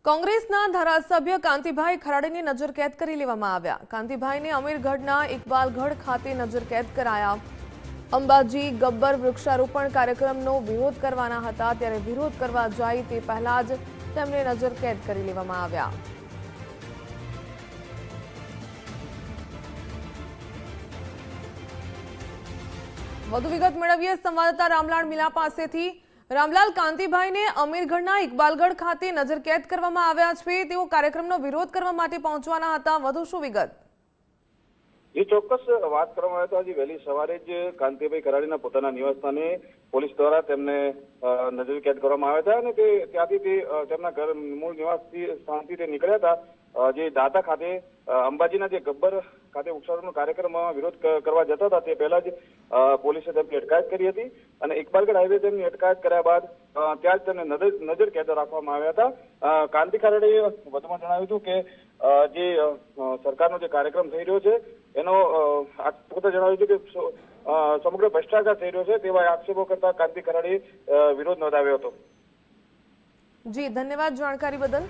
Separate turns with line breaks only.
કોંગ્રેસના ધારાસભ્ય કાંતિભાઈ ખરાડીની નજરકેદ કરી લેવામાં આવ્યા। કાંતિભાઈને અમીરગઢના ઇકબાલગઢ ખાતે નજરકેદ કરાયા। અંબાજી ગબ્બર વૃક્ષારોપણ કાર્યક્રમનો વિરોધ કરવાના હતા, ત્યારે વિરોધ કરવા જાય તે પહેલા જ તેમને નજરકેદ કરી લેવામાં આવ્યા। વધુ વિગત મેળવીએ સંવાદદાતા રામલાલ મીલા પાસેથી। रामलाल, कांतिभाई ने अमीरगढ़ना इकबालगढ़ खाते नजरकेद करवामां आव्या छे। तेओ कार्यक्रमनो विरोध करवा माटे पहोंचवाना हता। वधु शुं विगत?
ये चौक्कस बात करवामां आवी तो आज वहेली सवारे ज कांतिभाई खराडीना पोताना निवासस्थाने पोलीस द्वारा तेमने नजरकेद करवामां आव्या हता अने ते त्यांथी ते તેમના ઘર મૂળ નિવાસથી સ્થાનથી તે નીકળ્યા હતા। જે દાતા ખાતે અંબાજીના જે ગબ્બર ખાતે વૃક્ષારોપણનો કાર્યક્રમમાં વિરોધ કરવા જતા હતા તે પહેલા જ પોલીસે તેમની અટકાયત કરી હતી અને ઇકબાલગઢ હાઈવે તેમની અટકાયત કર્યા બાદ ત્યાં જ તેમને નજરકેદ રાખવામાં આવ્યા હતા। કાંતિ ખરાડીએ વધુમાં જણાવ્યું હતું કે જે સરકારનો જે કાર્યક્રમ થઈ રહ્યો છે એનો પોતે જણાવ્યું હતું કે સમગ્ર ભ્રષ્ટાચાર થઈ રહ્યો છે તેવા આક્ષેપો કરતા કાંતિ ખરાડીએ વિરોધ નોંધાવ્યો હતો।
જી, ધન્યવાદ જાણકારી બદલ।